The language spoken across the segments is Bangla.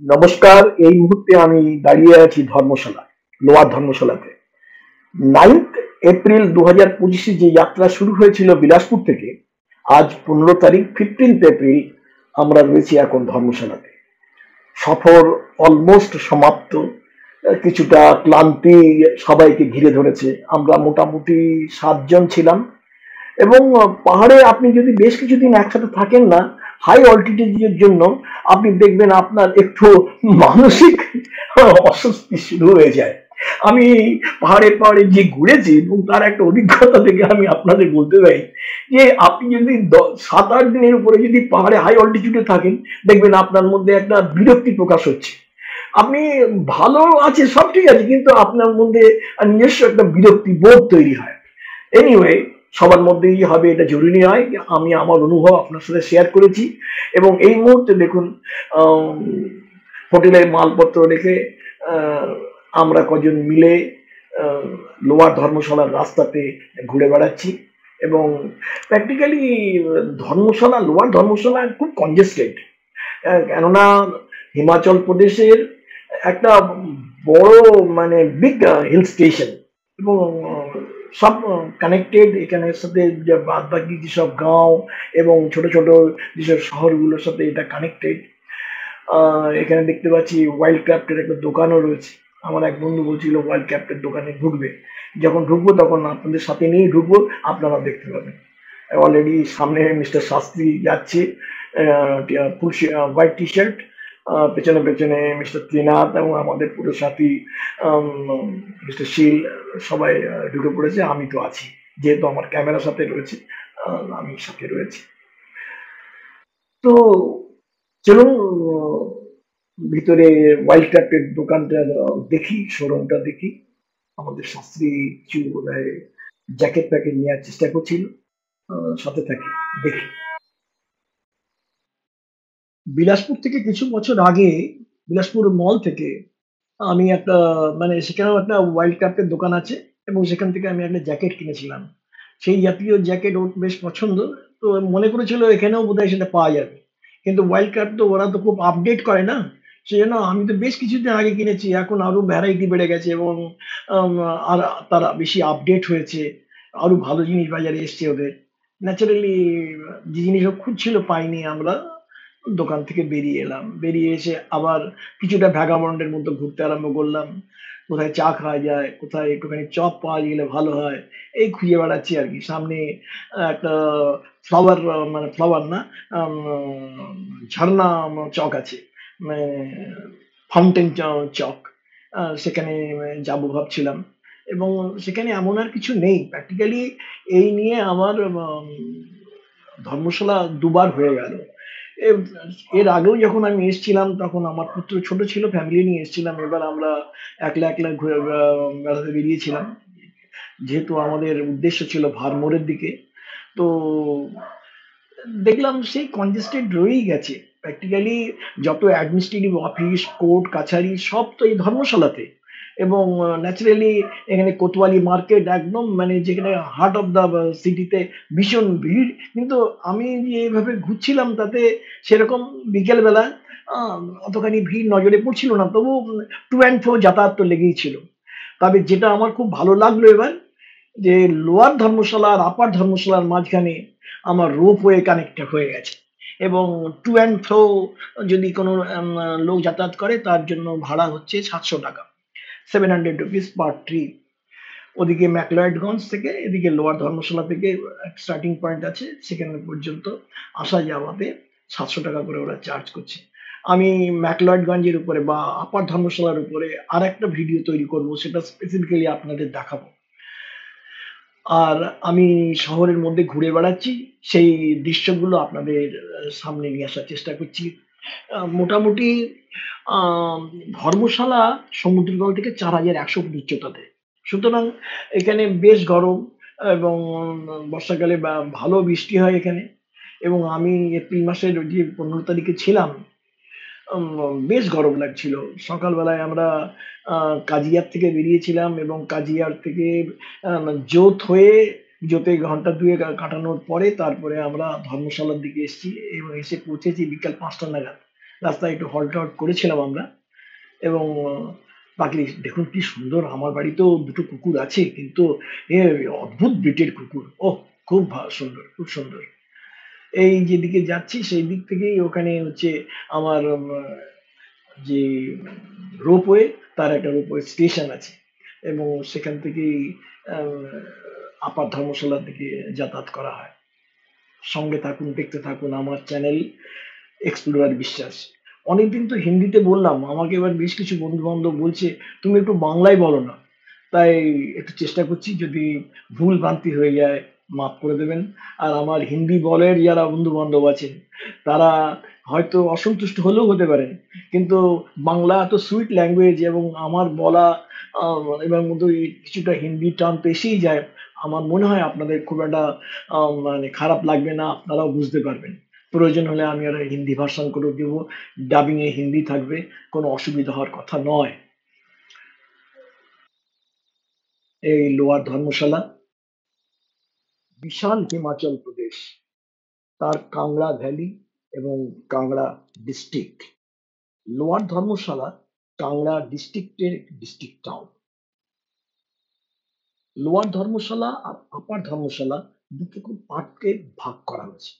নমস্কার। এই মুহূর্তে আমি দাঁড়িয়ে আছি ধর্মশালায়, লোয়ার ধর্মশালাতে। 9th এপ্রিল 2025 যে যাত্রা শুরু হয়েছিল বিলাসপুর থেকে, আজ 15 তারিখ 15th এপ্রিল আমরা রয়েছি এখন ধর্মশালাতে। সফর অলমোস্ট সমাপ্ত। কিছুটা ক্লান্তি সবাইকে ঘিরে ধরেছে। আমরা মোটামুটি 7 জন ছিলাম। এবং পাহাড়ে আপনি যদি বেশ কিছুদিন একসাথে থাকেন না, হাই অল্টিটিউডের জন্য আপনি দেখবেন আপনার একটু মানসিক অস্বস্তি শুরু হয়ে যায়। আমি পাহাড়ে পাহাড়ে যে ঘুরেছি এবং তার একটা অভিজ্ঞতা থেকে আমি আপনাদের বলতে পারি যে আপনি যদি 7-8 দিনের উপরে যদি পাহাড়ে হাই অল্টিটিউডে থাকেন, দেখবেন আপনার মধ্যে একটা বিরক্তি প্রকাশ হচ্ছে। আপনি ভালো আছে, সব ঠিক আছে, কিন্তু আপনার মধ্যে নিজস্ব একটা বিরক্তি বোধ তৈরি হয়। এনিওয়ে, সবার মধ্যেই হবে এটা জরুরি নয়। আমি আমার অনুভব আপনার সাথে শেয়ার করেছি। এবং এই মুহূর্তে দেখুন, হোটেলে মালপত্র রেখে আহ, আমরা কজন মিলে আহ, লোয়ার ধর্মশালার রাস্তাতে ঘুরে বেড়াচ্ছি। এবং প্র্যাকটিক্যালি ধর্মশালা, লোয়ার ধর্মশালা খুব কনজেস্টেড। কেননা হিমাচল প্রদেশের একটা বড়, মানে বিগ হিল স্টেশন। এবং সব কানেক্টেড এখানের সাথে, যে বাদ বাকি যেসব গাঁও এবং ছোট ছোট যেসব শহরগুলোর সাথে এটা কানেক্টেড। এখানে দেখতে পাচ্ছি ওয়াইল্ড ক্রাফটের একটা দোকানও রয়েছে। আমার এক বন্ধু বলছিল ওয়াইল্ড ক্রাফটের দোকানে ঢুকবে। যখন ঢুকবো তখন আপনাদের সাথে নিয়েই ঢুকবো, আপনারা দেখতে পাবেন। অলরেডি সামনে মিস্টার শাস্ত্রী যাচ্ছে, হোয়াইট টি শার্ট, পেছনে পেছনে মিস্টার ত্রিনাথ এবং আমাদের পুরো সাথী মিস্টার শীল, সবাই ঢুকে পড়েছে। আমি তো আছি, যেহেতু আমার ক্যামেরার সাথে রয়েছে, আমি সাথে রয়েছি। তো চলুন, ভিতরে ওয়াইল্ড ক্রাফটের দোকানটা দেখি, শোরুমটা দেখি। আমাদের শাস্ত্রী কিছু বোধহয় জ্যাকেট প্যাকেট নেওয়ার চেষ্টা করছিল। সাথে থাকি, দেখি। বিলাসপুর থেকে কিছু বছর আগে, বিলাসপুর মল থেকে আমি একটা, মানে সেখানেও একটা ওয়াইল্ড ক্রাফটের দোকান আছে, এবং সেখান থেকে আমি একটা জ্যাকেট কিনেছিলাম। সেই জাতীয় জ্যাকেট ওর বেশ পছন্দ। তো মনে করেছিল এখানেও বোধহয় সেটা পাওয়া যাবে। কিন্তু ওয়াইল্ড ক্রাফট তো ওরা তো খুব আপডেট করে না। সেজন্য আমি তো বেশ কিছুদিন আগে কিনেছি, এখন আরো ভ্যারাইটি বেড়ে গেছে এবং আম, আর তারা বেশি আপডেট হয়েছে। আরো ভালো জিনিস বাজারে এসছে ওদের। ন্যাচারালি যে জিনিসও খুঁজছিল পাইনি আমরা। দোকান থেকে বেরিয়ে এলাম, বেরিয়ে এসে আবার কিছুটা ভ্যাগাবন্ডের মতো ঘুরতে আরম্ভ করলাম। কোথায় চা খাওয়া যায়, কোথায় একটুখানি চপ পাওয়া গেলে ভালো হয়, এই খুঁজে বেড়াচ্ছি আর কি। সামনে একটা ফ্লাওয়ার, মানে ফ্লাওয়ার না, ঝর্ণা চক আছে, মানে ফাউন্টেন চক। সেখানে যাবো ভাবছিলাম। এবং সেখানে এমন আর কিছু নেই প্র্যাকটিক্যালি। এই নিয়ে আমার ধর্মশালা দুবার হয়ে গেল। এ- এর আগেও যখন আমি এসেছিলাম তখন আমার পুত্র ছোট ছিল, ফ্যামিলি নিয়ে এসেছিলাম। এবার আমরা একলা একলা ঘুরে বেড়াতে বেরিয়েছিলাম, যেহেতু আমাদের উদ্দেশ্য ছিল ভারমোরের দিকে। তো দেখলাম সেই কনজেস্টেড রয়েই গেছে প্র্যাকটিক্যালি। যত অ্যাডমিনিস্ট্রেটিভ অফিস, কোর্ট কাছারি সব তো এই ধর্মশালাতে। এবং ন্যাচারালি এখানে কোতোয়ালি মার্কেট একদম, মানে যেখানে হার্ট অফ দ্য সিটিতে ভীষণ ভিড়। কিন্তু আমি যে এভাবে ঘুরছিলাম তাতে সেরকম বিকেলবেলা অতখানি ভিড় নজরে পড়ছিল না, তবু টু অ্যান্ড ফ্রো যাতায়াত তো লেগেই ছিল। তবে যেটা আমার খুব ভালো লাগলো এবার, যে লোয়ার ধর্মশালা আর আপার ধর্মশালার মাঝখানে আমার রোপওয়ে কানেক্ট হয়ে গেছে। এবং টু অ্যান্ড ফ্রো যদি কোনো লোক যাতায়াত করে তার জন্য ভাড়া হচ্ছে 700 টাকা, 700 রুপিস পার ট্রিপ। ওদিকে ম্যাকলয়েডগঞ্জ থেকে এদিকে লোয়ার ধর্মশালা থেকে স্টার্টিং পয়েন্ট আছে, সেখানে পর্যন্ত আসা যাওয়াতে 700 টাকা করে ওরা চার্জ করছে। আমি ম্যাকলয়েডগঞ্জের উপরে বা আপার ধর্মশালার উপরে আর একটা ভিডিও তৈরি করব, সেটা স্পেসিফিক্যালি আপনাদের দেখাবো। আর আমি শহরের মধ্যে ঘুরে বেড়াচ্ছি, সেই দৃশ্যগুলো আপনাদের সামনে নিয়ে আসার চেষ্টা করছি। মোটামুটি আহ, ধর্মশালা সমুদ্রতল থেকে 4100 ফুট উচ্চতাতে। সুতরাং এখানে বেশ গরম। এবং বর্ষাকালে ভালো বৃষ্টি হয় এখানে। এবং আমি এপ্রিল মাসের যে 15 তারিখে ছিলাম, বেশ গরম লাগছিল। সকালবেলায় আমরা কাজিয়ার থেকে বেরিয়েছিলাম, এবং কাজিয়ার থেকে জোত হয়ে, জোতে ঘন্টা দুয়েক কাটানোর পরে তারপরে আমরা ধর্মশালার দিকে এসেছি। এবং এসে পৌঁছেছি বিকাল 5টা নাগাদ। রাস্তায় একটু হল্ট করেছিলাম আমরা। এবং বাকি দেখুন কি সুন্দর, আমার বাড়িতেও দুটো কুকুর আছে, কিন্তু এ অদ্ভুত ব্রিটের কুকুর। ওহ, খুব সুন্দর, খুব সুন্দর। এই যেদিকে যাচ্ছি সেই দিক থেকেই ওখানে হচ্ছে আমার যে রোপওয়ে, তার একটা রোপওয়ে স্টেশন আছে, এবং সেখান থেকেই আপার ধর্মশালার দিকে যাতায়াত করা হয়। সঙ্গে থাকুন, দেখতে থাকুন আমার চ্যানেল এক্সপ্লোরার বিশ্বাস। অনেকদিন তো হিন্দিতে বললাম, আমাকে এবার বেশ কিছু বন্ধু বান্ধব বলছে তুমি একটু বাংলায় বলো না। তাই একটু চেষ্টা করছি, যদি ভুল ভ্রান্তি হয়ে যায় মাফ করে দেবেন। আর আমার হিন্দি বলের যারা বন্ধু বান্ধব আছেন, তারা হয়তো অসন্তুষ্ট হলেও হতে পারেন, কিন্তু বাংলা এত সুইট ল্যাঙ্গুয়েজ, এবং আমার বলা এবার মধ্যে কিছুটা হিন্দি টান তো এসেই যায়। আমার মনে হয় আপনাদের খুব একটা মানে খারাপ লাগবে না, আপনারাও বুঝতে পারবেন। প্রয়োজন হলে আমি আর হিন্দি ভার্সন করে দেব, ডাবিং এ হিন্দি থাকবে, কোনো অসুবিধা হওয়ার কথা নয়। এই লোয়ার ধর্মশালা, বিশাল হিমাচল প্রদেশ, তার কাংড়া ভ্যালি এবং কাংড়া ডিস্ট্রিক্ট। লোয়ার ধর্মশালা কাংড়া ডিস্ট্রিক্টের ডিস্ট্রিক্ট টাউন। লোয়ার ধর্মশালা আর আপার ধর্মশালা দুটো পার্টকে ভাগ করা হয়েছে।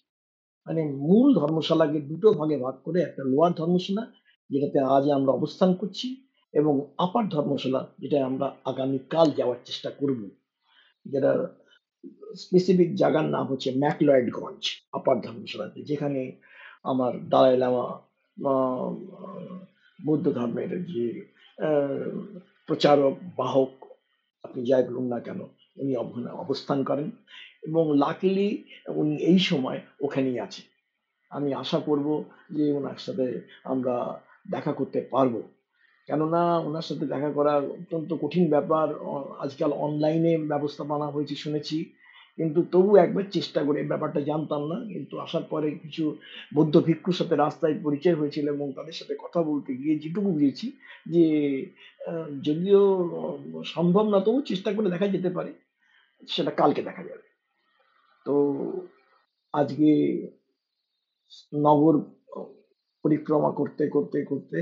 মানে মূল ধর্মশালাকে দুটো ভাগে ভাগ করে একটা লোয়ার ধর্মশালা, যেটাতে আজ আমরা অবস্থান করছি, এবং আপার ধর্মশালা, যেটা আমরা আগামীকাল যাওয়ার চেষ্টা করব, যেটা স্পেসিফিক জায়গার নাম হচ্ছে ম্যাকলয়েডগঞ্জ। আপার ধর্মশালাতে, যেখানে আমার দালাই লামা আহ, বৌদ্ধ ধর্মের যে আহ, প্রচারক, বাহক, আপনি যাই বলুন না কেন, উনি অবস্থান করেন, এবং লাকিলি উনি এই সময় ওখানেই আছেন। আমি আশা করব যে ওনার সাথে আমরা দেখা করতে পারবো। কেননা ওনার সাথে দেখা করা অত্যন্ত কঠিন ব্যাপার। আজকাল অনলাইনে ব্যবস্থাপনা হয়েছে শুনেছি, কিন্তু তবু একবার চেষ্টা করে, এই ব্যাপারটা জানতাম না, কিন্তু আসার পরে কিছু বৌদ্ধ ভিক্ষুর সাথে রাস্তায় পরিচয় হয়েছিল, এবং তাদের সাথে কথা বলতে গিয়ে যেটুকু বুঝেছি যে যদিও সম্ভব না, তবু চেষ্টা করে দেখা যেতে পারে। সেটা কালকে দেখা যাবে। তো আজকে নগর পরিক্রমা করতে করতে করতে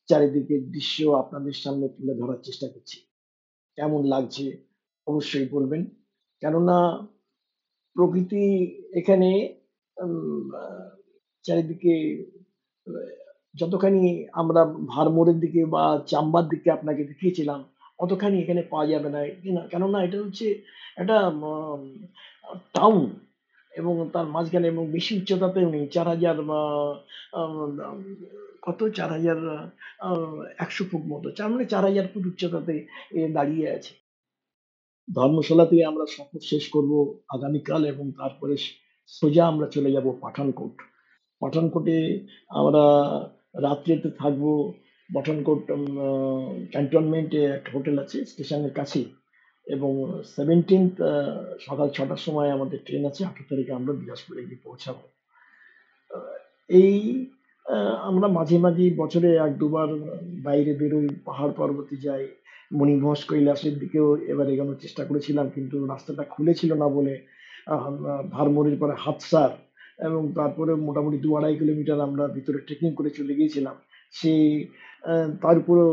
চারিদিকের দৃশ্য আপনাদের সামনে তুলে ধরার চেষ্টা করছি। কেমন লাগছে অবশ্যই বলবেন। কেননা প্রকৃতি এখানে চারিদিকে যতখানি আমরা ভারমোরের দিকে বা চাম্বার দিকে আপনাকে দেখিয়েছিলাম, অতখানি এখানে পাওয়া যাবে না। কেননা এটা হচ্ছে একটা টাউন, এবং তার মাঝখানে, এবং বেশি উচ্চতাতেও নেই। ৪,০০০ বা কত ৪,০০০ ১০০ ফুট মতো। মানে ৪,০০০ ফুট উচ্চতাতে দাঁড়িয়ে আছে। ধর্মশালাতে আমরা সফর শেষ করব আগামীকাল, এবং তারপরে সোজা আমরা চলে যাব পাঠানকোট। পাঠানকোটে আমরা রাত্রিতে থাকবো। পাঠানকোট ক্যান্টনমেন্টে একটা হোটেল আছে স্টেশনের কাছেই, এবং 17th সকাল ৬টার সময় আমাদের ট্রেন আছে। ১৮ তারিখে আমরা বিলাসপুরে গিয়ে পৌঁছাবো। এই আমরা মাঝে মাঝে বছরে ১-২ বার বাইরে বেরোই, পাহাড় পর্বতে যাই। মণিমহেশ কৈলাসের দিকেও এবার এগোনোর চেষ্টা করেছিলাম, কিন্তু রাস্তাটা খুলেছিল না বলে ভারমরের পরে হাতসার, এবং তারপরে মোটামুটি ২-২.৫ কিলোমিটার আমরা ভিতরে ট্রেকিং করে চলে গিয়েছিলাম। সেই তার উপরেও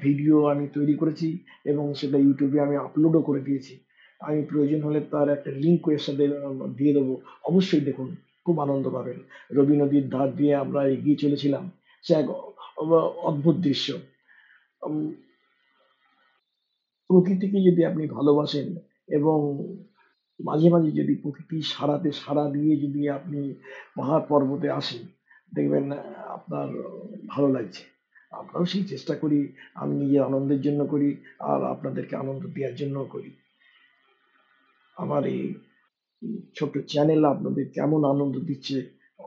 ভিডিও আমি তৈরি করেছি, এবং সেটা ইউটিউবে আমি আপলোডও করে দিয়েছি। আমি প্রয়োজন হলে তার একটা লিঙ্ক এর সাথে দিয়ে দেবো। অবশ্যই দেখুন, খুব আনন্দ পাবেন। রবি নদীর ধার দিয়ে আমরা এগিয়ে চলেছিলাম। সে এক অদ্ভুত দৃশ্য। উম, প্রকৃতিকে যদি আপনি ভালোবাসেন, এবং মাঝে মাঝে যদি প্রকৃতির সাড়াতে সাড়া দিয়ে যদি আপনি পাহাড় পর্বতে আসেন, দেখবেন আপনার ভালো লাগছে। আমরাও সেই চেষ্টা করি, আমি নিজের আনন্দের জন্য করি, আর আপনাদেরকে আনন্দ দেওয়ার জন্য করি। আমার এই ছোট্ট চ্যানেল আপনাদের কেমন আনন্দ দিচ্ছে,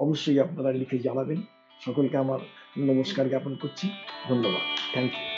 অবশ্যই আপনারা লিখে জানাবেন। সকলকে আমার নমস্কার জ্ঞাপন করছি। ধন্যবাদ। Thank you.